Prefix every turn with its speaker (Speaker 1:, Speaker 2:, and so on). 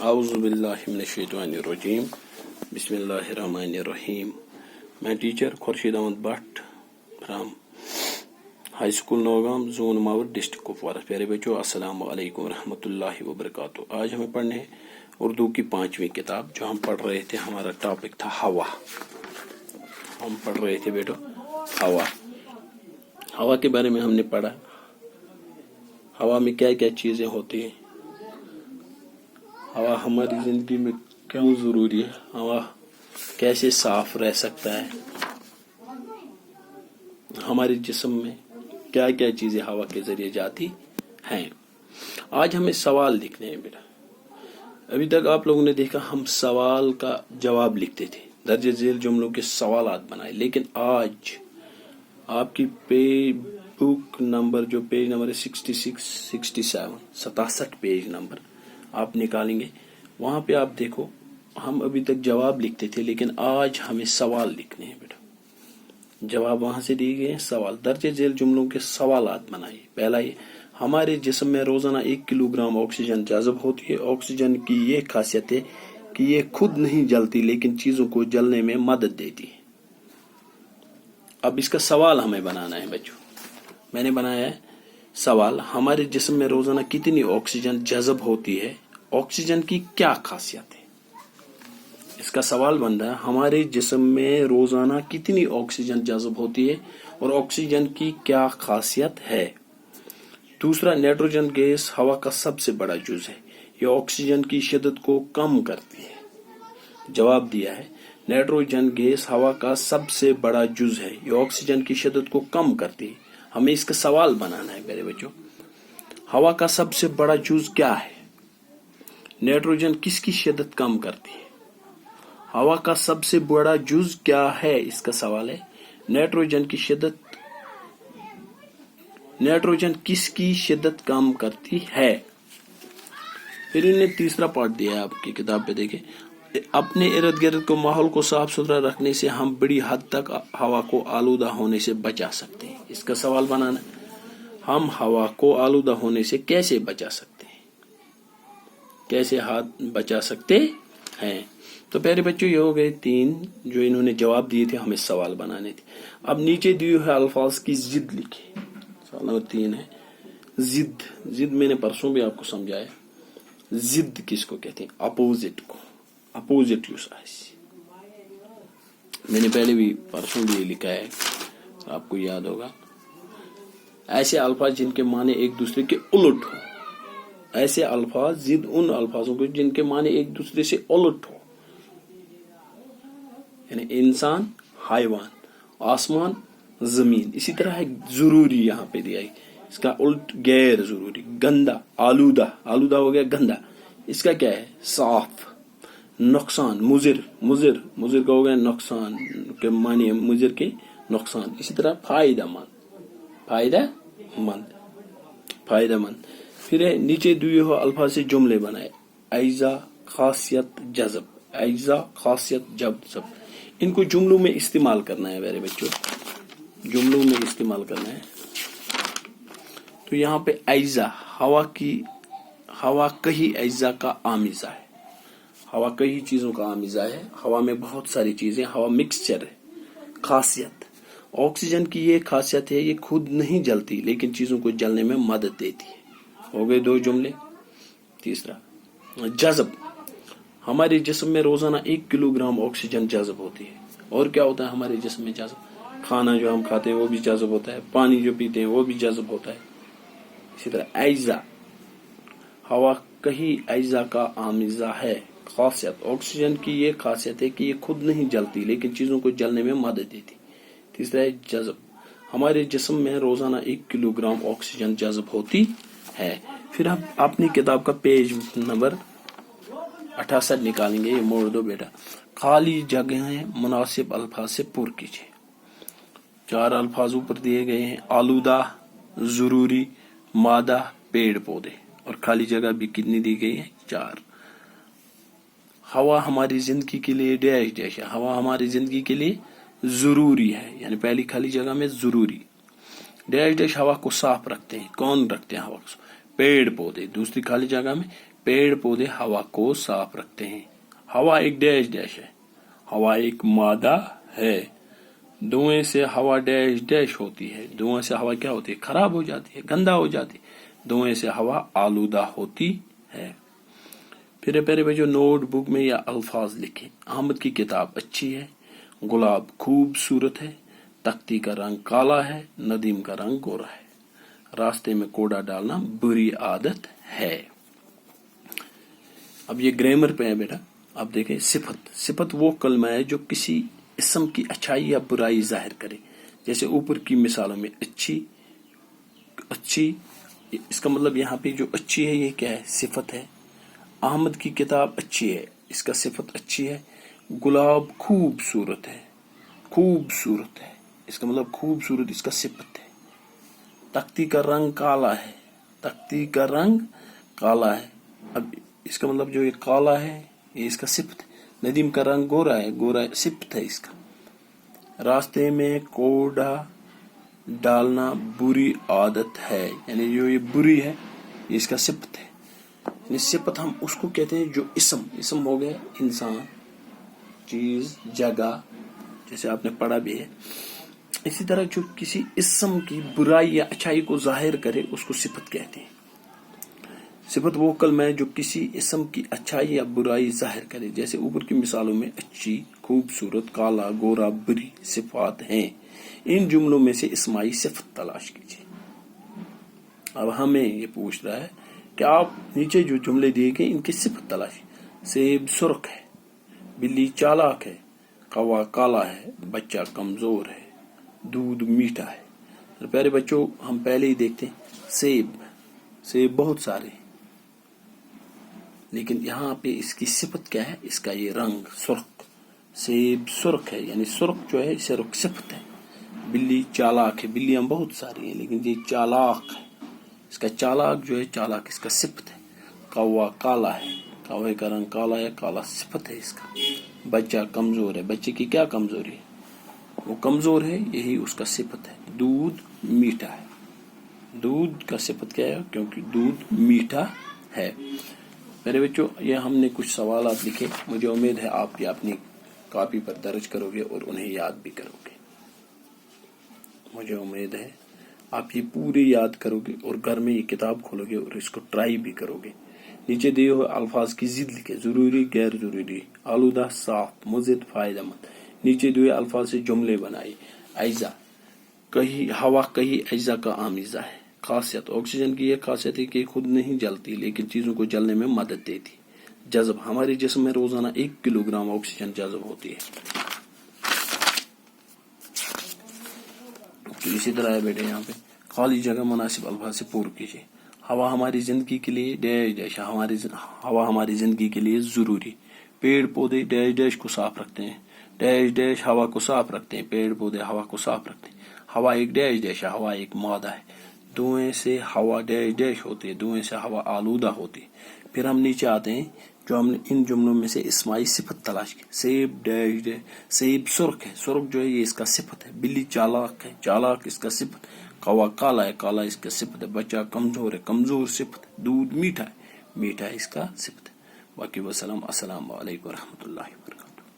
Speaker 1: आऊज़ु बिल्लाहि मिनश्शैतानिर्रजीम बिस्मिल्लाहिर्रहमानिर्रहीम। मैं teacher Khurshid Ahmad Bhat from high school Naugam, zone Mawar, district Kupwara. प्यारे बच्चों, अस्सलाम वालेकुम रहमतुल्लाहि व बरकातुहू। आज हमें पढ़ने हैं उर्दू की 5वीं किताब। जो हम पढ़ रहे थे, हमारा टॉपिक था हवा। हम पढ़ रहे थे बेटो हवा। हवा के बारे में हमने पढ़ा, हवा में क्या क्या चीजें होती हैं, हवा हमारी जिंदगी में क्यों जरूरी है, हवा कैसे साफ रह सकता है, हमारे जिस्म में क्या क्या चीजें हवा के जरिए जाती हैं। आज हमें सवाल लिखने हैं बेटा। अभी तक आप लोगों ने देखा हम सवाल का जवाब लिखते थे, दर्ज झेल जुमलों के सवालात बनाए। लेकिन आज आपकी बुक नंबर, जो पेज नंबर है 66, 67, 67 पेज नंबर आप निकालेंगे। वहां पे आप देखो, हम अभी तक जवाब लिखते थे, लेकिन आज हमें सवाल लिखने हैं बेटा। जवाब वहां से दिए गए हैं, सवाल दर्ज झेल जुमलों के सवालात बनाइए। पहला ये, हमारे जिस्म में रोजाना 1 किलोग्राम ऑक्सीजन जज़ब होती है। ऑक्सीजन की ये खासियत है कि ये खुद नहीं जलती, लेकिन चीजों को जलने में मदद देती है। अब इसका सवाल हमें बनाना है बच्चों। मैंने बनाया है सवाल, हमारे जिस्म में रोजाना कितनी ऑक्सीजन जज़ब होती है, ऑक्सीजन की क्या खासियत है। इसका सवाल बन रहा है, हमारे जिस्म में रोजाना कितनी ऑक्सीजन जज़ब होती है और ऑक्सीजन की क्या खासियत है। दूसरा, नाइट्रोजन गैस हवा का सबसे बड़ा जुज़ है, यह ऑक्सीजन की शिद्दत को कम करती है। जवाब दिया है, नाइट्रोजन गैस हवा का सबसे बड़ा जुज़ है, यह ऑक्सीजन की शिद्दत को कम करती है। हमें इसका सवाल बनाना है मेरे बच्चों। हवा का सबसे बड़ा जुज़ क्या है, नाइट्रोजन किसकी शिद्दत कम करती है। हवा का सबसे बड़ा जुज़ क्या है, इसका सवाल है। नाइट्रोजन की शिद्दत, नाइट्रोजन किसकी शिद्दत कम करती है। फिर इन्हें तीसरा पार्ट दिया है आपकी किताब पे, देखें। अपने इर्द गिर्द को, माहौल को साफ सुथरा रखने से हम बड़ी हद तक हवा को आलूदा होने से बचा सकते हैं। इसका सवाल बनाना, हम हवा को आलूदा होने से कैसे बचा सकते हैं, कैसे हाथ बचा सकते हैं। तो प्यारे बच्चों, ये हो गए 3 जो इन्होंने जवाब दिए थे, हमें सवाल बनाने थे। अब नीचे दिए हुए अल्फाज की जिद लिखी। सवाल नंबर 3 है जिद। जिद मैंने परसों भी आपको समझाया। जिद किसको कहते हैं, अपोजिट को, अपोजिट यूज। मैंने पहले भी परसों भी लिखा है, आपको याद होगा। ऐसे अल्फाज जिनके माने एक दूसरे के उलट हो, ऐसे अल्फाज, जिद उन अल्फाजों को जिनके माने एक दूसरे से उलट हो, यानी इंसान, हाइवान, आसमान, जमीन। इसी तरह है जरूरी, यहाँ पे दिया है, इसका उल्ट गैर जरूरी। गंदा, आलूदा, आलूदा हो गया गंदा, इसका क्या है, साफ। नुकसान, मुजिर, मुजिर, मुजिर का हो गया नुकसान के मानिए, मुजिर के नुकसान। इसी तरह फायदेमंद, फायदेमंद, फायदेमंद। फिर है नीचे दिए हुए अल्फाज से जुमले बनाए। ऐजा, खासियत, जज़ब, ऐजा, खासियत, जज़ब। इनको जुमलों में इस्तेमाल करना है मेरे बच्चों, जुमलों में इस्तेमाल करना है। तो यहाँ पे ऐजा, हवा की, हवा कई ऐजा का आमिजा है। हवा कई चीजों का आमिजा है, हवा में बहुत सारी चीजें, हवा मिक्सचर है। खासियत, ऑक्सीजन की ये खासियत है, ये खुद नहीं जलती, लेकिन चीजों को जलने में मदद देती है। हो गए 2 जुमले। तीसरा, जज़ब, हमारे जिस्म में रोजाना 1 किलोग्राम ऑक्सीजन जज़ब होती है। और क्या होता है हमारे जिस्म में जज़ब, खाना जो हम खाते हैं वो भी जज़ब होता है, पानी जो पीते हैं वो भी जज़ब होता है। इसी तरह ऐजा, हवा कहीं ऐजा का आमिजा है। खासियत, ऑक्सीजन की ये खासियत है कि ये खुद नहीं जलती, लेकिन चीजों को जलने में मदद देती। तीसरा है जज़ब, हमारे जिस्म में रोजाना 1 किलोग्राम ऑक्सीजन जज़ब होती है। फिर आप अपनी किताब का पेज नंबर 68 निकालेंगे। ये मोड़ दो बेटा। खाली जगहें मुनासिब अल्फाज से पुर कीजिए। 4 अल्फाज ऊपर दिए गए हैं, आलूदा, जरूरी, मादा, पेड़ पौधे। और खाली जगह भी कितनी दी गई है, 4। हवा हमारी जिंदगी के लिए डैश डैश है, हवा हमारी जिंदगी के लिए जरूरी है, यानी पहली खाली जगह में जरूरी। डैश डैश हवा को साफ रखते हैं, कौन रखते हैं हवा को, पेड़ पौधे। दूसरी खाली जगह में पेड़ पौधे हवा को साफ रखते हैं. हवा एक डैश डैश है. हवा एक मादा है. धुएं से हवा डैश डैश होती है. धुएं से हवा क्या होती है? खराब हो जाती है, गंदा हो जाती है. धुएं से हवा आलूदा होती है. फिर प्यारे बच्चों नोट बुक में या अल्फाज लिखें. अहमद की किताब अच्छी है. गुलाब खूबसूरत है. तख्ती का रंग काला है. नदीम का रंग गोरा है. रास्ते में कोड़ा डालना बुरी आदत है. अब ये ग्रामर पे है बेटा. अब देखें सिफत. सिफत वो कलमा है जो किसी इसम की अच्छाई या बुराई जाहिर करे. जैसे ऊपर की मिसालों में अच्छी, अच्छी, इसका मतलब यहाँ पे जो अच्छी है ये क्या है? सिफत है. अहमद की किताब अच्छी है, इसका सिफत अच्छी है. गुलाब खूबसूरत है. खूबसूरत है, इसका मतलब खूबसूरत इसका सिफत है. तख्ती का रंग काला है. तख्ती का रंग काला है. अब इसका मतलब जो ये काला है ये इसका सिफत है. नदीम का रंग गोरा है. गोरा सिफत है इसका. रास्ते में कोड़ा डालना बुरी आदत है. यानी जो ये बुरी है ये इसका सिफत है. यानी सिफत हम उसको कहते हैं जो इसम हो गया इंसान, चीज, जगह, जैसे आपने पढ़ा भी है. इसी तरह जो किसी इसम की बुराई या अच्छाई को जाहिर करे उसको सिफत कहते हैं. सिफत वो कलमा है जो किसी इसम की अच्छाई या बुराई जाहिर करे. जैसे ऊपर की मिसालों में अच्छी, खूबसूरत, काला, गोरा, बुरी सिफात हैं. इन जुमलों में से इस्माई सिफत तलाश कीजिए. अब हमें ये पूछ रहा है कि आप नीचे जो जुमले दिए गए इनकी सिफत तलाश. सेब सुर्ख है. बिल्ली चालाक है. कौवा काला है. बच्चा कमजोर है. दूध मीठा है. तो प्यारे बच्चों हम पहले ही देखते हैं सेब बहुत सारे, लेकिन यहाँ पे इसकी सिफत क्या है? इसका ये रंग सुर्ख. सेब सुर्ख है यानी सुर्ख जो है इसे रुख सिफत है. बिल्ली चालाक है. बिल्लियां बहुत सारी हैं लेकिन ये चालाक है. इसका चालाक जो है चालाक इसका सिफत है. कौवा काला है. कौवे का रंग काला है. काला सिफत है इसका. बच्चा कमजोर है. बच्चे की क्या कमजोरी है? वो कमजोर है, यही उसका सिफत है. दूध मीठा है. दूध का सिफत क्या है? क्योंकि दूध मीठा है. मेरे बच्चों ये हमने कुछ सवालात लिखे. मुझे उम्मीद है आप ये अपनी कॉपी पर दर्ज करोगे और उन्हें याद भी करोगे. मुझे उम्मीद है आप ये पूरे याद करोगे और घर में ये किताब खोलोगे और इसको ट्राई भी करोगे. नीचे दिए हुए अल्फाज की जिद लिखे. जरूरी, गैर जरूरी, आलूदा, साफ, मुजिद, फायदेमंद. नीचे दिए अल्फाज से जुमले बनाए. अज्जा कहीं हवा कहीं अज्जा का आमिजा है. खासियत ऑक्सीजन की यह खासियत है कि खुद नहीं जलती लेकिन चीजों को जलने में मदद देती. जज्ब हमारे जिस्म में रोजाना 1 किलोग्राम ऑक्सीजन जज्ब होती है. तो इसी तरह है बेटे यहाँ पे खाली जगह मुनासिब अल्फाज से पूर्ण कीजिए. हवा हमारी जिंदगी के लिए डैश डैश. हवा हमारी जिंदगी के लिए जरूरी. पेड़ पौधे डैश डैश को साफ रखते हैं. डैश डैश हवा को साफ रखते हैं. पेड़ पौधे हवा को साफ रखते हैं. हवा एक डैश डैश है. हवा एक मादा है. धुएं से हवा डैश डैश होती है. धुएं से हवा आलूदा होती है. फिर हम नीचे आते हैं जो हमने इन जुमलों में से इस्माई सिफत तलाश की. सेब डैश डैश. सेब सुर्ख है. सुर्ख जो है ये इसका सिफत है. बिल्ली चालाक है. चालाक इसका सिफत. कौवा काला है. काला इसका सिफत है. बच्चा कमजोर है. कमजोर सिफत है. दूध मीठा है. मीठा इसका सिफत है. बाकी वसलाम. अस्सलाम वालेकुम रहमतुल्लाहि व बरकातहू.